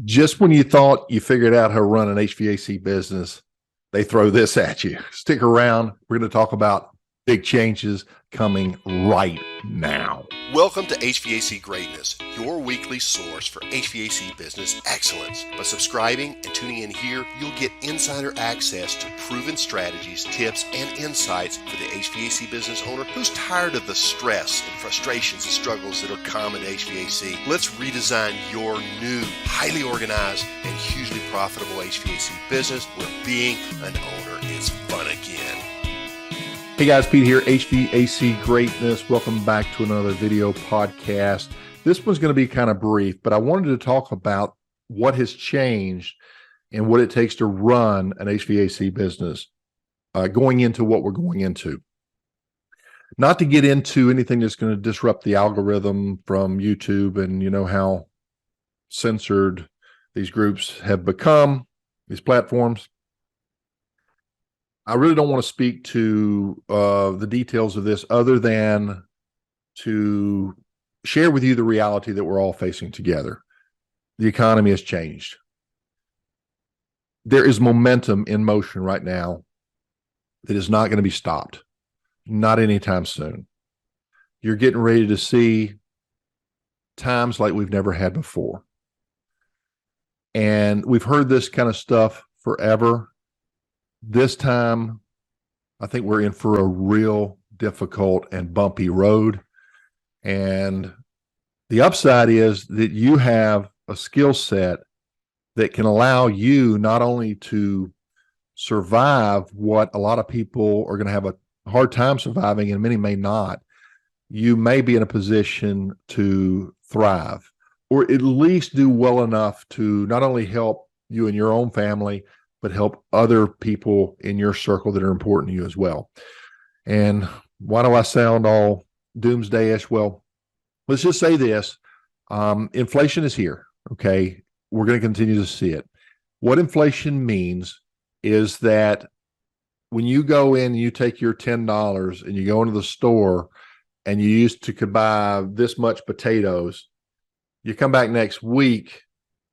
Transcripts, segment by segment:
Just when you thought you figured out how to run an HVAC business, they throw this at you. Stick around. We're going to talk about big changes coming right now. Welcome to HVAC Greatness, your weekly source for HVAC business excellence. By subscribing and tuning in here, you'll get insider access to proven strategies, tips, and insights for the HVAC business owner who's tired of the stress and frustrations and struggles that are common to HVAC. Let's redesign your new, highly organized, and hugely profitable HVAC business where being an owner is fun again. Hey guys, Pete here, HVAC Greatness. Welcome back to another video podcast. This one's going to be kind of brief, but I wanted to talk about what has changed and what it takes to run an HVAC business going into what we're going into. Not to get into anything that's going to disrupt the algorithm from YouTube, and you know how censored these groups have become, these platforms. I really don't want to speak to the details of this other than to share with you the reality that we're all facing together. The economy has changed. There is momentum in motion right now that is not going to be stopped, not anytime soon. You're getting ready to see times like we've never had before. And we've heard this kind of stuff forever. This time, I think we're in for a real difficult and bumpy road. And the upside is that you have a skill set that can allow you not only to survive what a lot of people are going to have a hard time surviving, and many may not. You may be in a position to thrive, or at least do well enough to not only help you and your own family, but help other people in your circle that are important to you as well. And why do I sound all doomsday-ish? Well, let's just say this. Inflation is here, okay? We're going to continue to see it. What inflation means is that when you go in and you take your $10 and you go into the store and you could buy this much potatoes, you come back next week,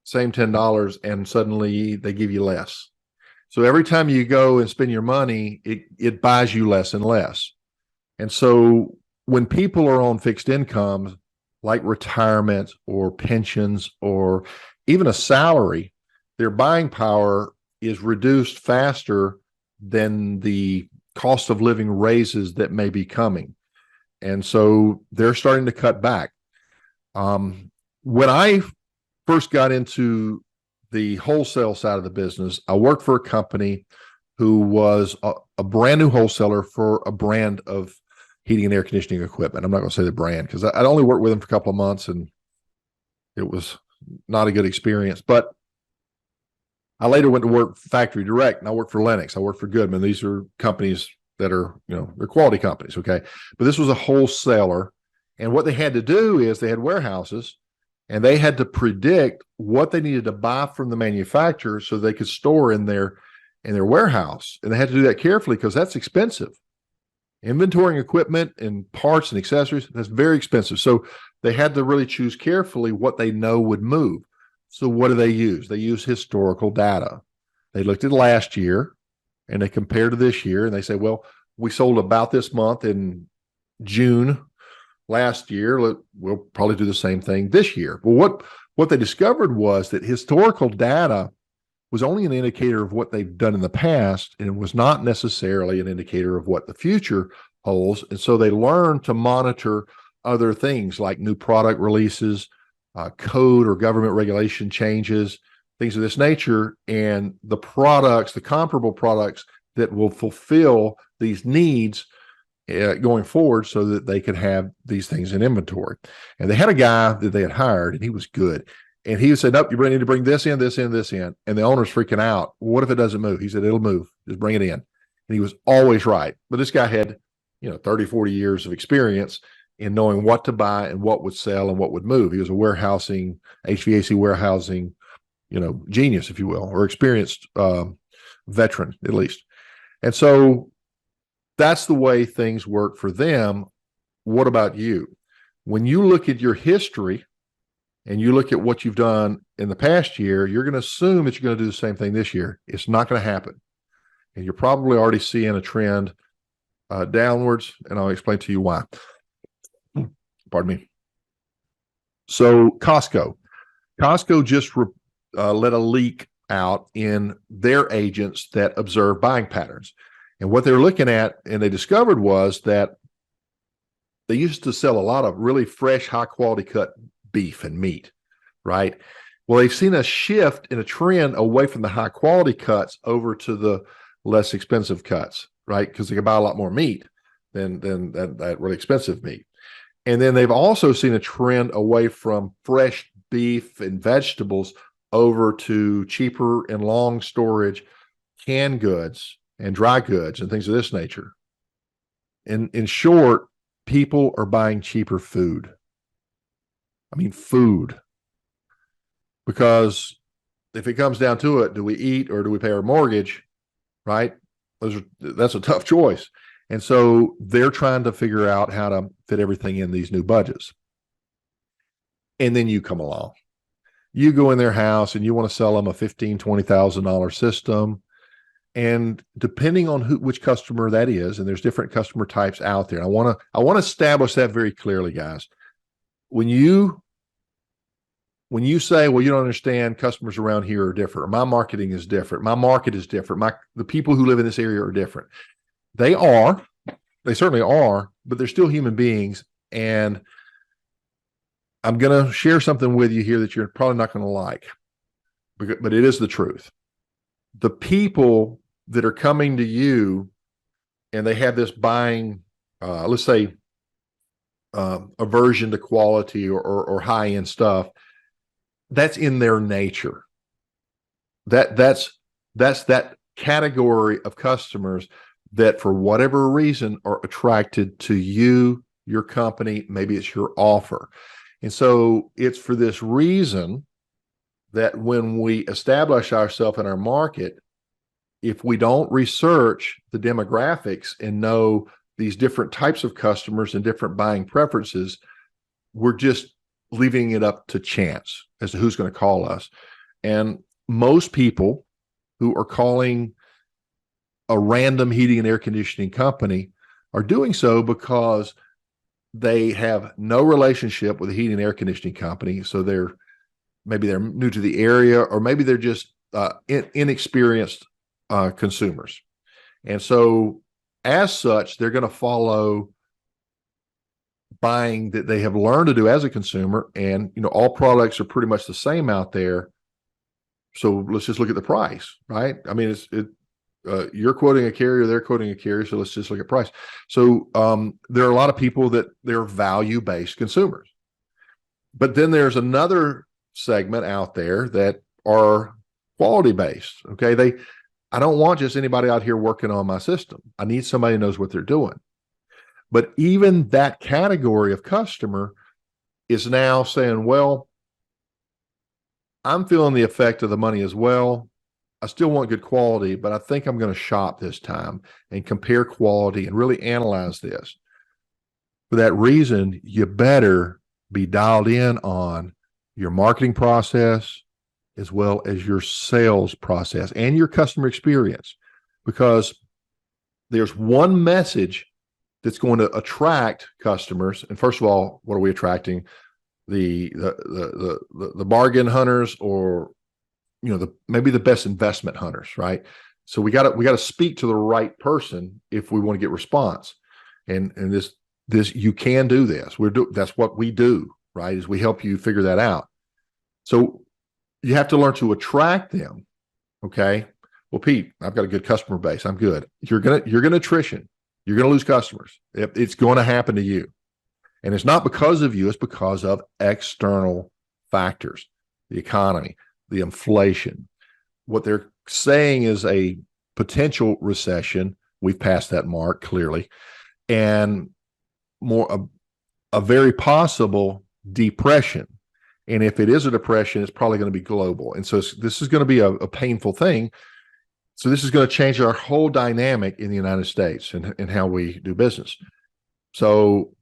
same $10, and suddenly they give you less. So every time you go and spend your money, it buys you less and less. And so when people are on fixed incomes, like retirement or pensions or even a salary, their buying power is reduced faster than the cost of living raises that may be coming. And so they're starting to cut back. When I first got into the wholesale side of the business, I worked for a company who was a brand new wholesaler for a brand of heating and air conditioning equipment. I'm not going to say the brand because I'd only worked with them for a couple of months and it was not a good experience. But I later went to work factory direct, and I worked for Lennox. I worked for Goodman. These are companies that are, they're quality companies, okay? But this was a wholesaler, and what they had to do is they had warehouses, and they had to predict what they needed to buy from the manufacturer so they could store in their warehouse. And they had to do that carefully because that's expensive. Inventorying equipment and parts and accessories, that's very expensive. So they had to really choose carefully what they know would move. So what do they use? They use historical data. They looked at last year and they compared to this year, and they say, well, we sold about this month in June last year. We'll probably do the same thing this year. Well, what they discovered was that historical data was only an indicator of what they've done in the past, and it was not necessarily an indicator of what the future holds. And so they learned to monitor other things like new product releases, code or government regulation changes, things of this nature, and the products, the comparable products that will fulfill these needs going forward so that they could have these things in inventory. And they had a guy that they had hired, and he was good. And he said, nope, you need to bring this in, this in, this in. And the owner's freaking out. What if it doesn't move? He said, it'll move. Just bring it in. And he was always right. But this guy had, 30, 40 years of experience in knowing what to buy and what would sell and what would move. He was a HVAC warehousing, genius, if you will, or experienced veteran, at least. And so that's the way things work for them. What about you? When you look at your history and you look at what you've done in the past year, you're going to assume that you're going to do the same thing this year. It's not going to happen. And you're probably already seeing a trend downwards, and I'll explain to you why. Pardon me. So Costco just let a leak out in their agents that observe buying patterns. And what they're looking at and they discovered was that they used to sell a lot of really fresh, high quality cut beef and meat, right? Well, they've seen a shift in a trend away from the high quality cuts over to the less expensive cuts, right? Because they can buy a lot more meat than that really expensive meat. And then they've also seen a trend away from fresh beef and vegetables over to cheaper and long storage canned goods and dry goods and things of this nature. In short, people are buying cheaper food. I mean, food. Because if it comes down to it, do we eat or do we pay our mortgage? Right? That's a tough choice. And so they're trying to figure out how to fit everything in these new budgets. And then you come along. You go in their house and you want to sell them a $15,000, $20,000 system. And depending on which customer that is, and there's different customer types out there. I want to establish that very clearly, guys. When you say, well, you don't understand, customers around here are different, or my marketing is different, my market is different, the people who live in this area are different. They certainly are, but they're still human beings. And I'm going to share something with you here that you're probably not going to like, but it is the truth. The people that are coming to you and they have this buying, let's say, aversion to quality or high-end stuff, that's in their nature. That's that category of customers that for whatever reason are attracted to you, your company, maybe it's your offer. And so it's for this reason that when we establish ourselves in our market, if we don't research the demographics and know these different types of customers and different buying preferences, we're just leaving it up to chance as to who's going to call us. And most people who are calling a random heating and air conditioning company are doing so because they have no relationship with a heating and air conditioning company. So maybe they're new to the area, or maybe they're just inexperienced consumers. And so as such, they're going to follow buying that they have learned to do as a consumer. And, all products are pretty much the same out there. So let's just look at the price, right? I mean, you're quoting a carrier, they're quoting a carrier. So let's just look at price. So there are a lot of people that they're value-based consumers. But then there's another segment out there that are quality-based. Okay. I don't want just anybody out here working on my system. I need somebody who knows what they're doing. But even that category of customer is now saying, well, I'm feeling the effect of the money as well. I still want good quality, but I think I'm going to shop this time and compare quality and really analyze this. For that reason, you better be dialed in on your marketing process as well as your sales process and your customer experience, because there's one message that's going to attract customers. And first of all, what are we attracting? The bargain hunters, or maybe the best investment hunters, right? So we got to speak to the right person if we want to get response. And this you can do this. That's what we do, right? Is we help you figure that out. So you have to learn to attract them. Okay. Well, Pete, I've got a good customer base. I'm good. You're gonna attrition. You're gonna lose customers. It's going to happen to you. And it's not because of you, it's because of external factors, the economy, the inflation. What they're saying is a potential recession. We've passed that mark clearly. And a very possible depression. And if it is a depression, it's probably going to be global. And so this is going to be a painful thing. So this is going to change our whole dynamic in the United States and how we do business. So,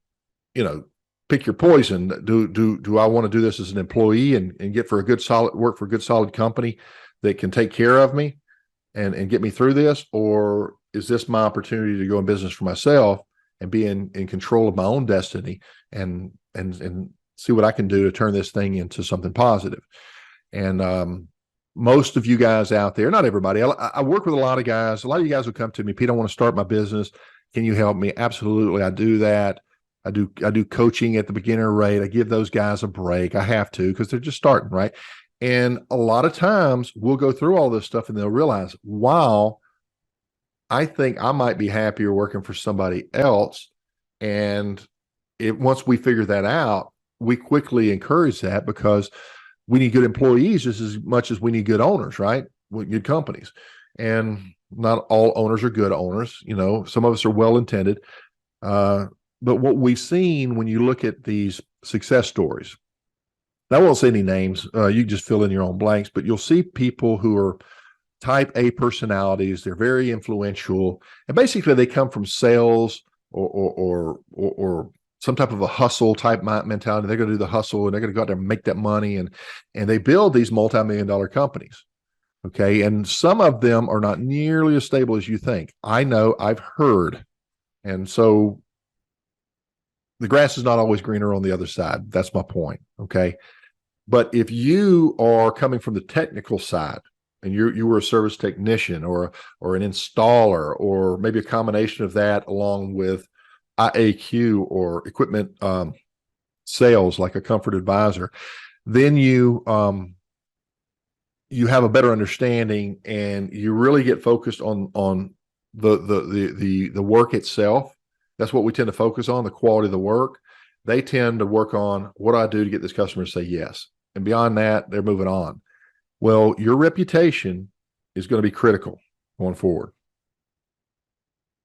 pick your poison. Do I want to do this as an employee and get for a good solid work for a good solid company that can take care of me and get me through this? Or is this my opportunity to go in business for myself and be in control of my own destiny and see what I can do to turn this thing into something positive? And most of you guys out there, not everybody, I work with a lot of guys. A lot of you guys will come to me, Pete, I want to start my business. Can you help me? Absolutely. I do that. I do coaching at the beginner rate. I give those guys a break. I have to, because they're just starting, right? And a lot of times we'll go through all this stuff and they'll realize, wow, I think I might be happier working for somebody else. And once we figure that out, we quickly encourage that, because we need good employees just as much as we need good owners, right? Good companies. And not all owners are good owners. You know, some of us are well-intended. But what we've seen when you look at these success stories, and I won't say any names, you just fill in your own blanks, but you'll see people who are type A personalities. They're very influential, and basically they come from sales or some type of a hustle type mentality. They're going to do the hustle and they're going to go out there and make that money, and they build these multi-million-dollar companies. Okay, and some of them are not nearly as stable as you think. I know, I've heard, and so the grass is not always greener on the other side. That's my point. Okay. But if you are coming from the technical side and you were a service technician or an installer, or maybe a combination of that along with IAQ or equipment sales, like a comfort advisor, then you have a better understanding, and you really get focused on the work itself. That's what we tend to focus on, the quality of the work. They tend to work on, what do I do to get this customer to say yes? And beyond that, they're moving on. Well, your reputation is going to be critical going forward.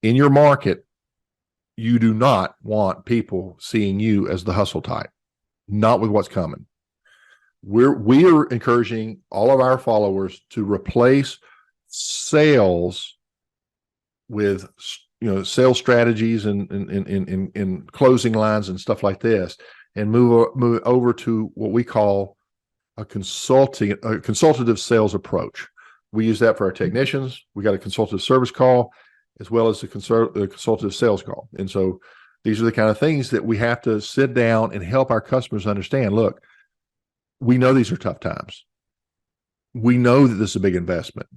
In your market, you do not want people seeing you as the hustle type, not with what's coming. We are encouraging all of our followers to replace sales with sales strategies and closing lines and stuff like this, and move over to what we call a consultative sales approach. We use that for our technicians. We got a consultative service call as well as a consultative sales call. And so these are the kind of things that we have to sit down and help our customers understand. Look, we know these are tough times. We know that this is a big investment.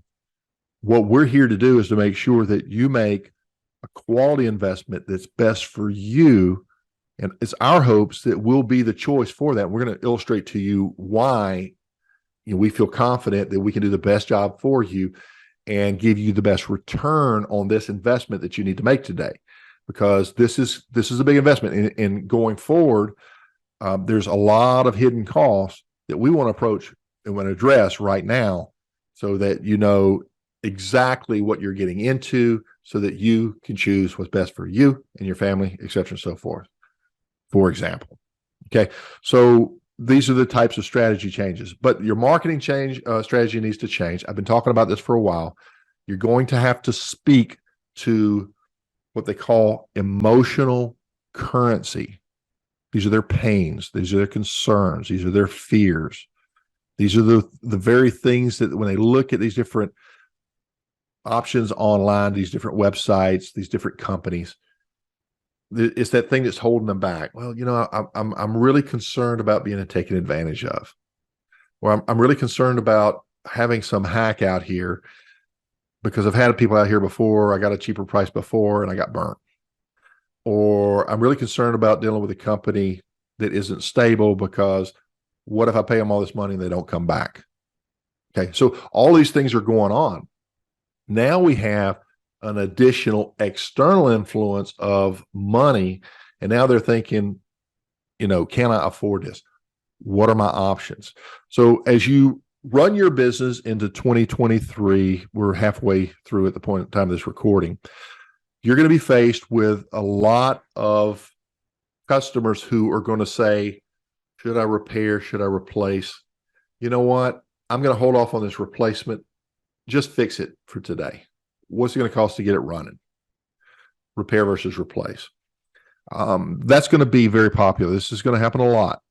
What we're here to do is to make sure that you make a quality investment that's best for you. And it's our hopes that we'll be the choice for that. We're going to illustrate to you why we feel confident that we can do the best job for you and give you the best return on this investment that you need to make today. Because this is a big investment. And going forward, there's a lot of hidden costs that we want to approach and want to address right now, so that you know exactly what you're getting into, so that you can choose what's best for you and your family, et cetera, and so forth, for example. Okay. So these are the types of strategy changes, but your marketing strategy needs to change. I've been talking about this for a while. You're going to have to speak to what they call emotional currency. These are their pains. These are their concerns. These are their fears. These are the very things that when they look at these different options online, these different websites, these different companies, it's that thing that's holding them back. Well, I'm really concerned about being taken advantage of, or I'm really concerned about having some hack out here because I've had people out here before. I got a cheaper price before and I got burnt. Or I'm really concerned about dealing with a company that isn't stable, because what if I pay them all this money and they don't come back? Okay. So all these things are going on. Now we have an additional external influence of money. And now they're thinking, can I afford this? What are my options? So as you run your business into 2023, we're halfway through at the point in time of this recording, you're going to be faced with a lot of customers who are going to say, should I repair? Should I replace? You know what? I'm going to hold off on this replacement. Just fix it for today. What's it going to cost to get it running? Repair versus replace. That's going to be very popular. This is going to happen a lot.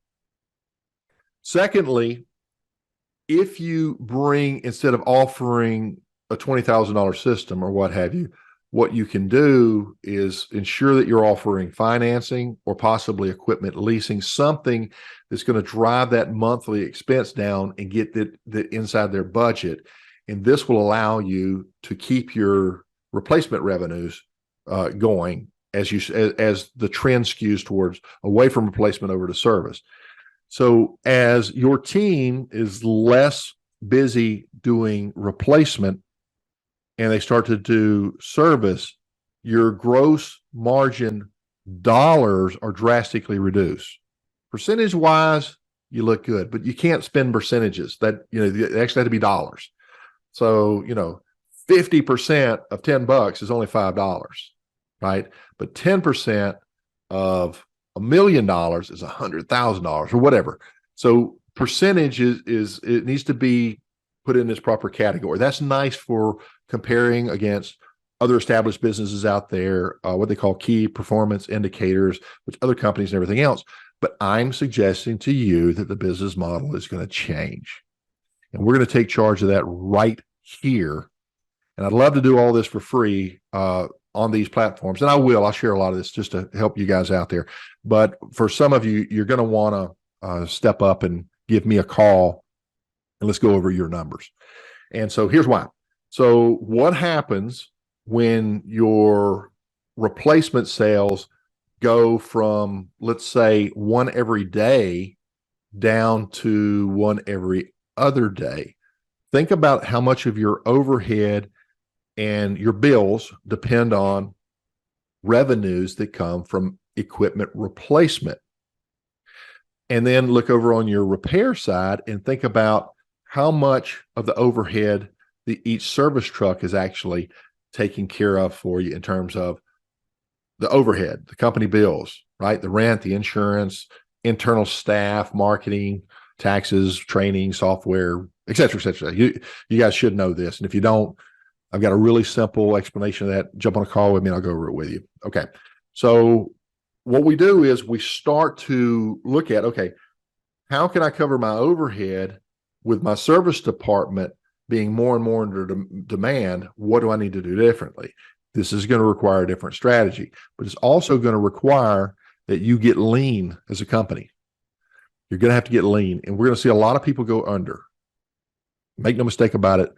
Secondly, if you bring, instead of offering a $20,000 system or what have you, what you can do is ensure that you're offering financing or possibly equipment leasing, something that's going to drive that monthly expense down and get that inside their budget. And this will allow you to keep your replacement revenues going as the trend skews towards away from replacement over to service. So as your team is less busy doing replacement and they start to do service, your gross margin dollars are drastically reduced. Percentage wise, you look good, but you can't spend percentages. That, they actually have to be dollars. So, 50% of $10 is only $5, right? But 10% of $1 million is $100,000 or whatever. So percentage is it needs to be put in this proper category. That's nice for comparing against other established businesses out there, what they call key performance indicators, which other companies and everything else. But I'm suggesting to you that the business model is going to change. And we're going to take charge of that right here. And I'd love to do all this for free on these platforms. And I'll share a lot of this just to help you guys out there. But for some of you, you're going to want to step up and give me a call and let's go over your numbers. And so here's why. So what happens when your replacement sales go from, let's say, one every day down to one every other day? Think about how much of your overhead and your bills depend on revenues that come from equipment replacement. And then look over on your repair side and think about how much of the overhead each service truck is actually taking care of for you in terms of the overhead, the company bills, right? The rent, the insurance, internal staff, marketing, taxes, training, software, et cetera, et cetera. You guys should know this. And if you don't, I've got a really simple explanation of that. Jump on a call with me and I'll go over it with you. Okay. So what we do is we start to look at, okay, how can I cover my overhead with my service department being more and more under demand? What do I need to do differently? This is going to require a different strategy, but it's also going to require that you get lean as a company. You're going to have to get lean, and we're going to see a lot of people go under. Make no mistake about it.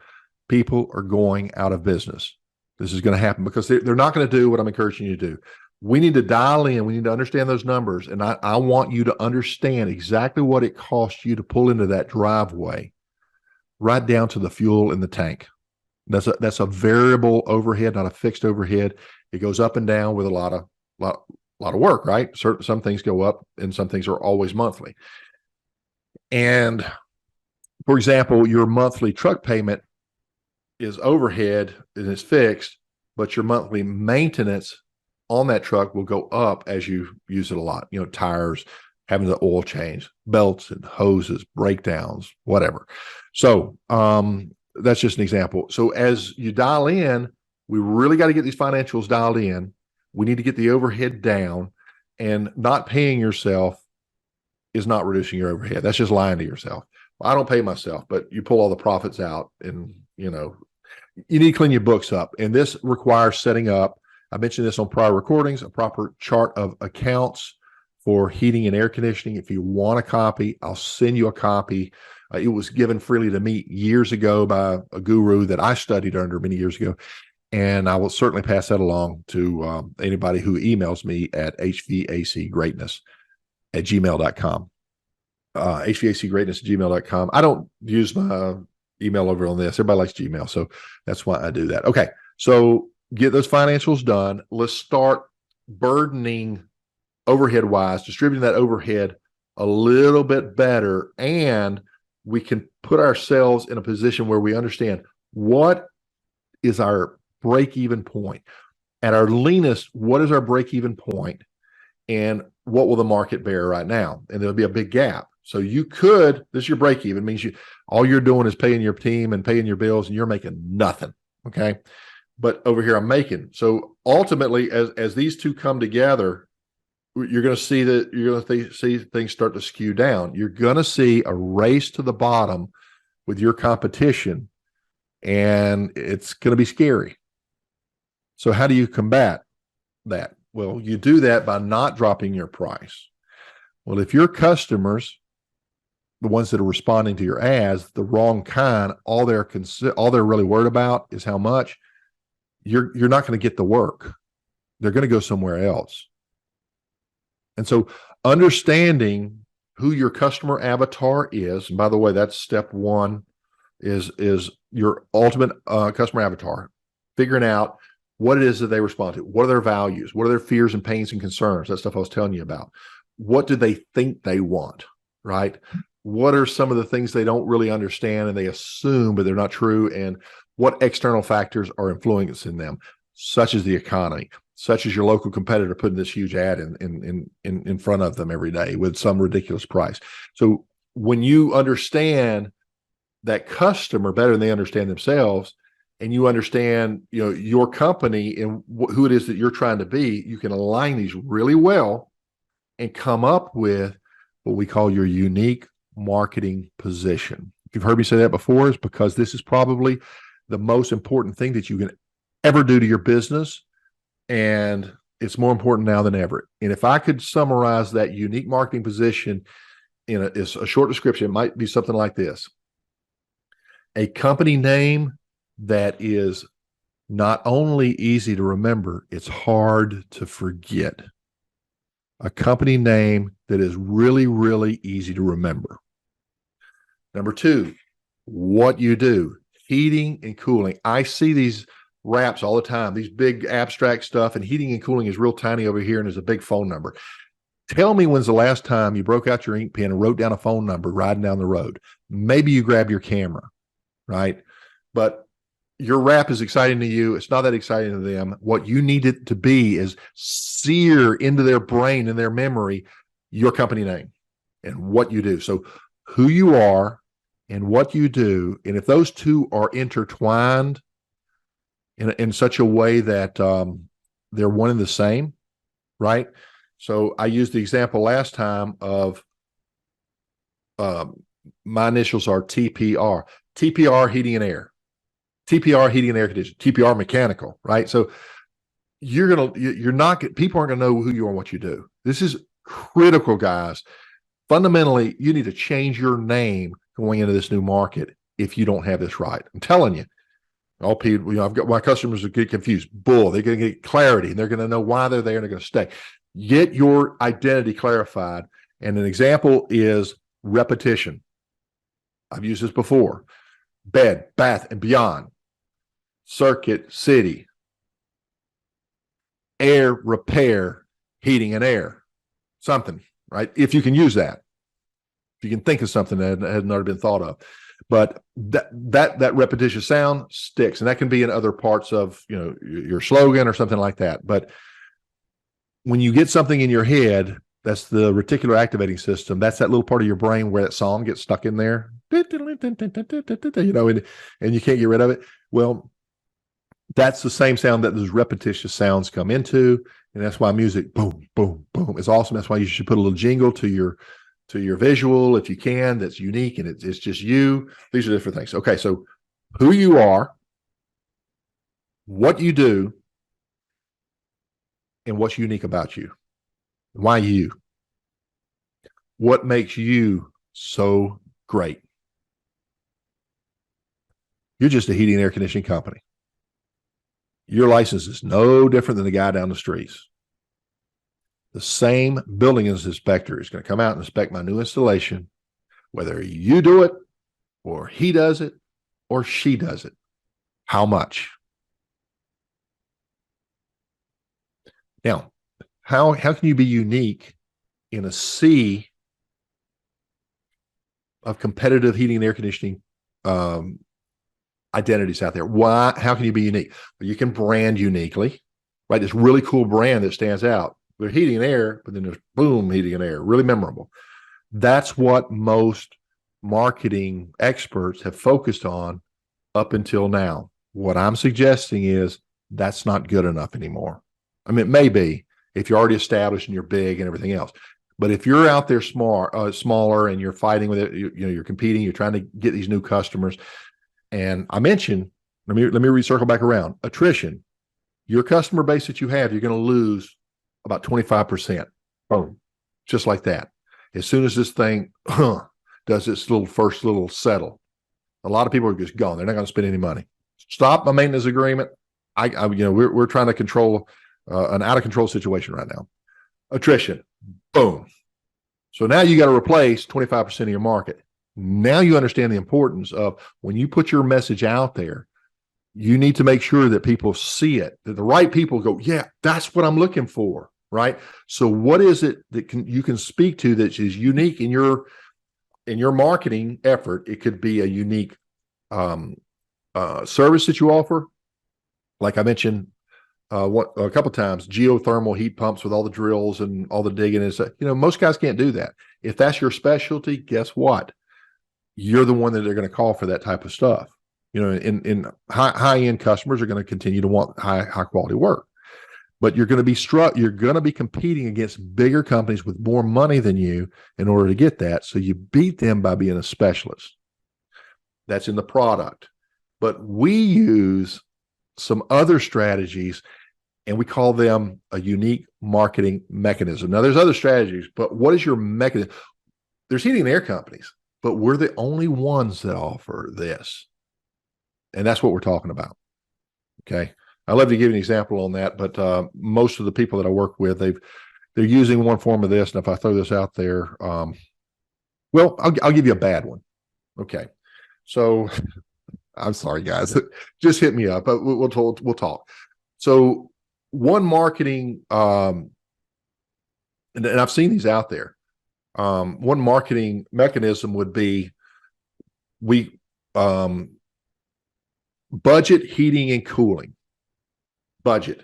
People are going out of business. This is going to happen because they're not going to do what I'm encouraging you to do. We need to dial in. We need to understand those numbers. And I want you to understand exactly what it costs you to pull into that driveway, right down to the fuel in the tank. That's a variable overhead, not a fixed overhead. It goes up and down with a lot of work, right? Some things go up and some things are always monthly. And for example, your monthly truck payment is overhead and it's fixed, but your monthly maintenance on that truck will go up as you use it a lot. Tires, having the oil change, belts and hoses, breakdowns, whatever. So that's just an example. So as you dial in, we really got to get these financials dialed in. We need to get the overhead down, and not paying yourself is not reducing your overhead. That's just lying to yourself. Well, I don't pay myself, but you pull all the profits out, and you need to clean your books up. And this requires setting up, I mentioned this on prior recordings, a proper chart of accounts for heating and air conditioning. If you want a copy, I'll send you a copy. It was given freely to me years ago by a guru that I studied under many years ago. And I will certainly pass that along to anybody who emails me at HVACgreatness@gmail.com. HVACgreatness@gmail.com. I don't use my email over on this. Everybody likes Gmail, so that's why I do that. Okay, so get those financials done. Let's start burdening overhead-wise, distributing that overhead a little bit better, and we can put ourselves in a position where we understand what is our break-even point. At our leanest, what is our break-even point, and what will the market bear right now? And there'll be a big gap. So this is your break-even, means all you're doing is paying your team and paying your bills, and you're making nothing. Okay. But over here, I'm making. So ultimately, as these two come together, you're going to see that you're going to see things start to skew down. You're going to see a race to the bottom with your competition, and it's going to be scary. So how do you combat that? Well, you do that by not dropping your price. Well, if your customers, the ones that are responding to your ads, the wrong kind, all they're really worried about is how much, you're not going to get the work. They're going to go somewhere else. And so understanding who your customer avatar is, and by the way, that's step one, is your ultimate customer avatar, figuring out what it is that they respond to. What are their values? What are their fears and pains and concerns? That stuff I was telling you about. What do they think they want, right? What are some of the things they don't really understand and they assume, but they're not true? And what external factors are influencing them, such as the economy, such as your local competitor putting this huge ad in front of them every day with some ridiculous price. So when you understand that customer better than they understand themselves, and you understand, your company and who it is that you're trying to be, you can align these really well and come up with what we call your unique marketing position. If you've heard me say that before, it's because this is probably the most important thing that you can ever do to your business. And it's more important now than ever. And if I could summarize that unique marketing position in a short description, it might be something like this: a company name that is not only easy to remember, it's hard to forget. A company name that is really, really easy to remember. Number two, what you do, heating and cooling. I see these wraps all the time, these big abstract stuff, and heating and cooling is real tiny over here, and there's a big phone number. Tell me when's the last time you broke out your ink pen and wrote down a phone number riding down the road. Maybe you grab your camera, right? But your wrap is exciting to you. It's not that exciting to them. What you need it to be is sear into their brain and their memory your company name and what you do. So who you are and what you do, and if those two are intertwined in such a way that they're one and the same, right? So I used the example last time of my initials are TPR. TPR, heating and air. TPR, heating and air conditioning. TPR, mechanical, right? So people aren't gonna know who you are and what you do. This is critical, guys. Fundamentally, you need to change your name going into this new market if you don't have this right. I'm telling you, all people, I've got my customers that get confused. Bull, they're going to get clarity and they're going to know why they're there and they're going to stay. Get your identity clarified. And an example is repetition. I've used this before. Bed, bath, and beyond. Circuit, city. Air, repair, heating and air. Something, right? If you can use that. If you can think of something that had not been thought of. But that repetitious sound sticks, and that can be in other parts of your slogan or something like that. But when you get something in your head, that's the reticular activating system. That's that little part of your brain where that song gets stuck in there, and you can't get rid of it. Well, that's the same sound that those repetitious sounds come into, and that's why music, boom, boom, boom, is awesome. That's why you should put a little jingle to your visual if you can, that's unique and it's just you. These are different things. Okay, so who you are, what you do, and what's unique about you. Why you? What makes you so great? You're just a heating and air conditioning company. Your license is no different than the guy down the streets. The same building inspector is going to come out and inspect my new installation, whether you do it or he does it or she does it. How much? Now, how can you be unique in a sea of competitive heating and air conditioning identities out there? Why? How can you be unique? Well, you can brand uniquely, right? This really cool brand that stands out. They're heating and air, but then there's boom, heating and air, really memorable. That's what most marketing experts have focused on up until now. What I'm suggesting is that's not good enough anymore. I mean, it may be, if you're already established and you're big and everything else. But if you're out there smaller and you're fighting with it, you're competing, you're trying to get these new customers. And I mentioned, let me recircle back around, attrition. Your customer base that you have, you're going to lose about 25%. Boom. Just like that. As soon as this thing does its first little settle, a lot of people are just gone. They're not going to spend any money. Stop my maintenance agreement. We're trying to control an out of control situation right now. Attrition. Boom. So now you got to replace 25% of your market. Now you understand the importance of when you put your message out there, you need to make sure that people see it, that the right people go, yeah, that's what I'm looking for, right? So what is it that you can speak to that is unique in your marketing effort? It could be a unique service that you offer. Like I mentioned a couple of times, geothermal heat pumps with all the drills and all the digging. Is most guys can't do that. If that's your specialty, guess what? You're the one that they're going to call for that type of stuff. In high end customers are going to continue to want high quality work, but you're going to be competing against bigger companies with more money than you in order to get that. So you beat them by being a specialist. That's in the product. But we use some other strategies and we call them a unique marketing mechanism. Now there's other strategies, but what is your mechanism? There's heating and air companies, but we're the only ones that offer this. And that's what we're talking about. Okay. I'd love to give you an example on that, but most of the people that I work with, they're using one form of this. And if I throw this out there, well, I'll give you a bad one. Okay. So I'm sorry, guys, just hit me up. We'll talk. So one marketing, and I've seen these out there. One marketing mechanism would be budget heating and cooling. Budget.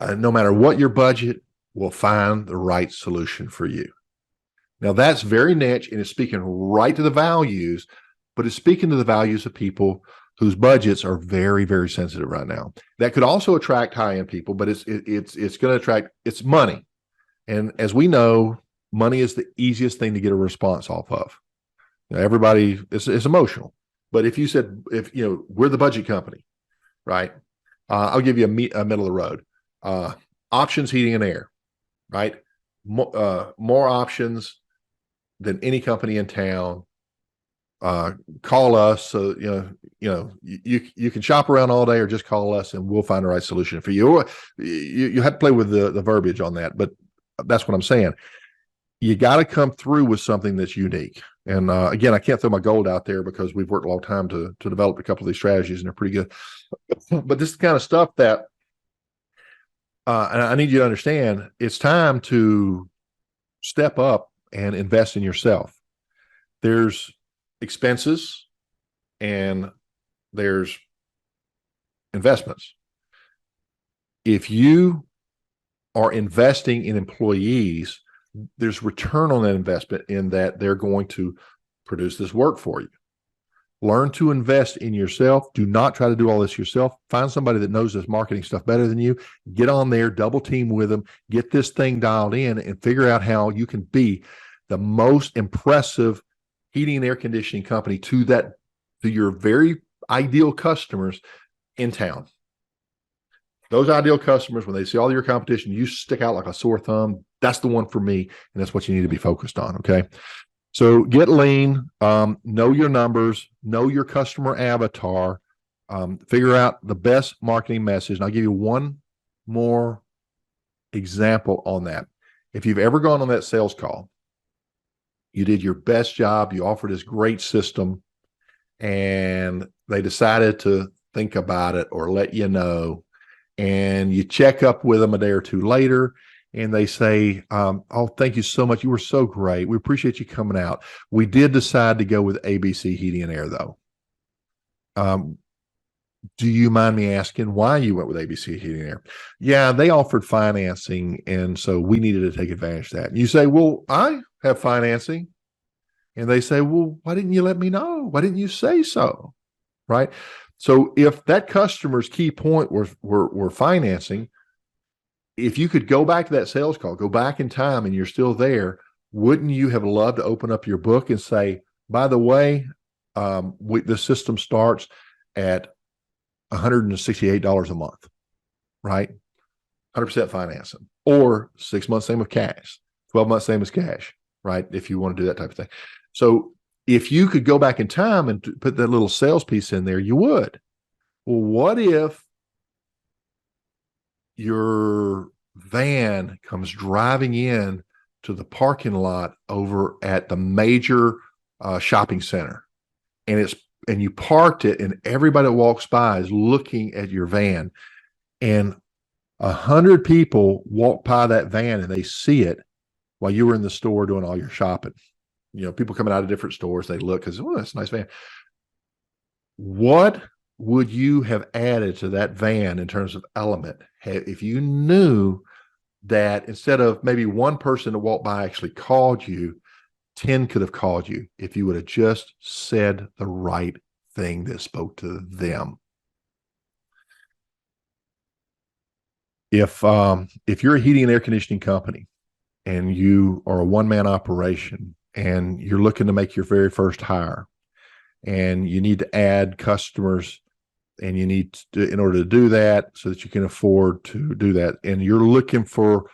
No matter what your budget, we'll find the right solution for you. Now that's very niche and it's speaking right to the values, but it's speaking to the values of people whose budgets are very, very sensitive right now. That could also attract high-end people, but it's going to attract, it's money. And as we know, money is the easiest thing to get a response off of. Everybody, it's emotional. But if you said, we're the budget company, right? I'll give you a middle of the road. Options, heating and air, right? More options than any company in town. Call us. So, you can shop around all day or just call us and we'll find the right solution for you. You have to play with the verbiage on that, but that's what I'm saying. You got to come through with something that's unique. And again, I can't throw my gold out there because we've worked a long time to develop a couple of these strategies and they're pretty good. But this is the kind of stuff that, and I need you to understand, it's time to step up and invest in yourself. There's expenses and there's investments. If you are investing in employees, there's return on that investment in that they're going to produce this work for you. Learn to invest in yourself. Do not try to do all this yourself. Find somebody that knows this marketing stuff better than you. Get on there, double team with them, get this thing dialed in and figure out how you can be the most impressive heating and air conditioning company to your very ideal customers in town. Those ideal customers, when they see all your competition, you stick out like a sore thumb. That's the one for me. And that's what you need to be focused on. Okay. So get lean, know your numbers, know your customer avatar, figure out the best marketing message. And I'll give you one more example on that. If you've ever gone on that sales call, you did your best job, you offered this great system, and they decided to think about it or let you know, and you check up with them a day or two later, and they say, oh, thank you so much. You were so great. We appreciate you coming out. We did decide to go with ABC Heating and Air, though. Do you mind me asking why you went with ABC Heating and Air? Yeah, they offered financing, and so we needed to take advantage of that. And you say, well, I have financing. And they say, well, why didn't you let me know? Why didn't you say so? Right? So if that customer's key point were financing, if you could go back to that sales call, go back in time and you're still there, wouldn't you have loved to open up your book and say, by the way, the system starts at $168 a month, right? 100% financing, or 6 months same with cash, 12 months same as cash, right? If you want to do that type of thing. So if you could go back in time and put that little sales piece in there, you would. Well, what if your van comes driving in to the parking lot over at the major shopping center, and you parked it, and everybody that walks by is looking at your van, and 100 people walk by that van and they see it while you were in the store doing all your shopping. People coming out of different stores, they look because, oh, that's a nice van. What would you have added to that van in terms of element if you knew that instead of maybe one person that walked by actually called you, 10 could have called you if you would have just said the right thing that spoke to them? If you're a heating and air conditioning company and you are a one-man operation and you're looking to make your very first hire, and you need to add customers, and you need to, in order to do that so that you can afford to do that, and you're looking for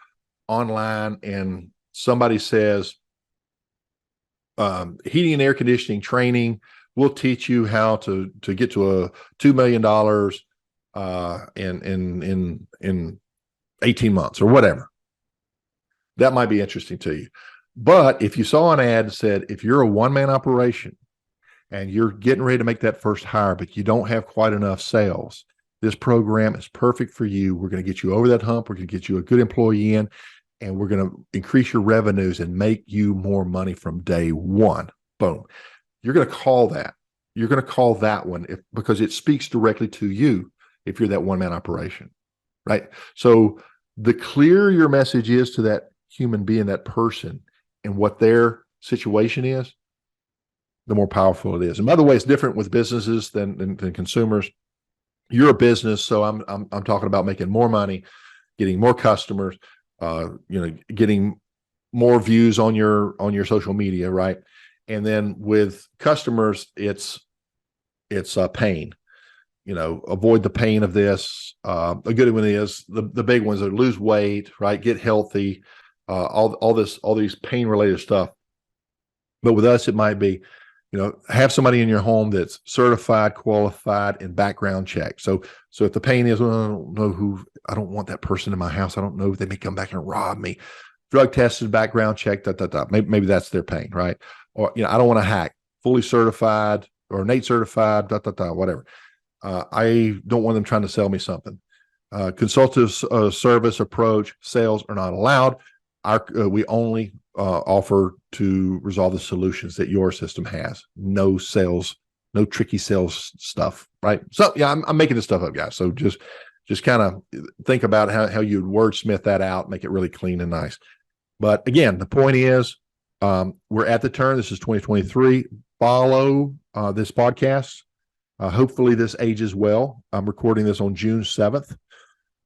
online, and somebody says, heating and air conditioning training, we'll teach you how to get to a $2 million in 18 months or whatever. That might be interesting to you. But if you saw an ad that said, if you're a one-man operation and you're getting ready to make that first hire, but you don't have quite enough sales, this program is perfect for you. We're going to get you over that hump. We're going to get you a good employee in, and we're going to increase your revenues and make you more money from day one. Boom. You're going to call that. You're going to call that one because it speaks directly to you if you're that one-man operation, right? So the clearer your message is to that human being, that person, and what their situation is, the more powerful it is. And by the way, it's different with businesses than consumers. You're a business, so I'm talking about making more money, getting more customers, getting more views on your social media, right? And then with customers, it's pain. Avoid the pain of this. A good one is the big ones are lose weight, right? Get healthy, all these pain related stuff. But with us, it might be, have somebody in your home that's certified, qualified, and background checked. So if the pain is, well, I don't want that person in my house. I don't know if they may come back and rob me. Drug tested, background checked, Maybe that's their pain, right? Or, I don't want to hack, fully certified or Nate certified, whatever. I don't want them trying to sell me something. Consultative service approach, sales are not allowed. We only offer to resolve the solutions that your system has. No sales, no tricky sales stuff, right? So yeah, I'm making this stuff up, guys. So just kind of think about how you'd wordsmith that out, make it really clean and nice. But again, the point is, we're at the turn. This is 2023. Follow this podcast. Hopefully this ages well. I'm recording this on June 7th,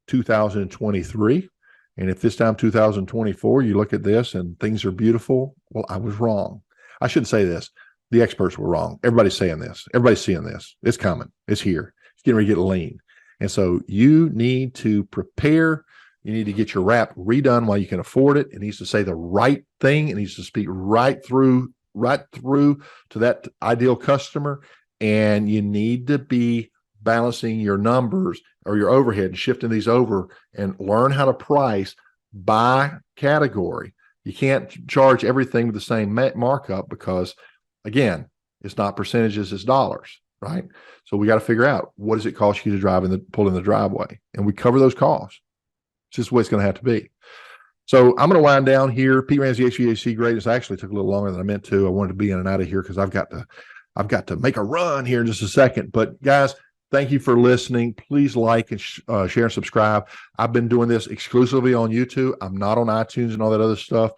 2023. And if this time 2024, you look at this and things are beautiful, well, I was wrong. I shouldn't say this. The experts were wrong. Everybody's saying this. Everybody's seeing this. It's coming. It's here. It's getting ready to get lean. And so you need to prepare. You need to get your wrap redone while you can afford it. It needs to say the right thing. It needs to speak right through to that ideal customer. And you need to be balancing your numbers or your overhead and shifting these over, and learn how to price by category. You can't charge everything with the same markup because, again, it's not percentages, it's dollars, right? So we got to figure out, what does it cost you to drive pull in the driveway? And we cover those costs. It's just the way it's going to have to be. So I'm going to wind down here. Pete Ramsey, HVAC Greatness. I actually took a little longer than I meant to. I wanted to be in and out of here because I've got to make a run here in just a second. But guys, thank you for listening. Please like and share and subscribe. I've been doing this exclusively on YouTube. I'm not on iTunes and all that other stuff.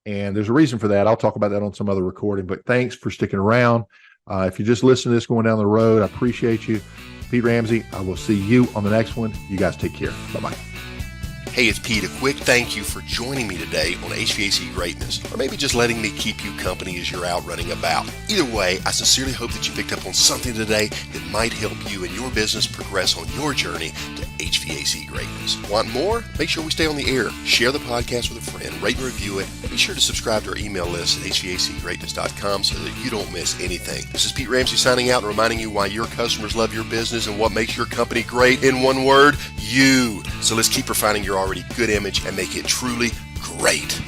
And there's a reason for that. I'll talk about that on some other recording. But thanks for sticking around. If you just listen to this going down the road, I appreciate you. Pete Ramsey, I will see you on the next one. You guys take care. Bye-bye. Hey, it's Pete. A quick thank you for joining me today on HVAC Greatness, or maybe just letting me keep you company as you're out running about. Either way, I sincerely hope that you picked up on something today that might help you and your business progress on your journey to HVAC greatness. Want more? Make sure we stay on the air. Share the podcast with a friend, rate and review it, and be sure to subscribe to our email list at HVACgreatness.com so that you don't miss anything. This is Pete Ramsey signing out and reminding you why your customers love your business and what makes your company great. In one word, you. So let's keep refining your already good image and make it truly great.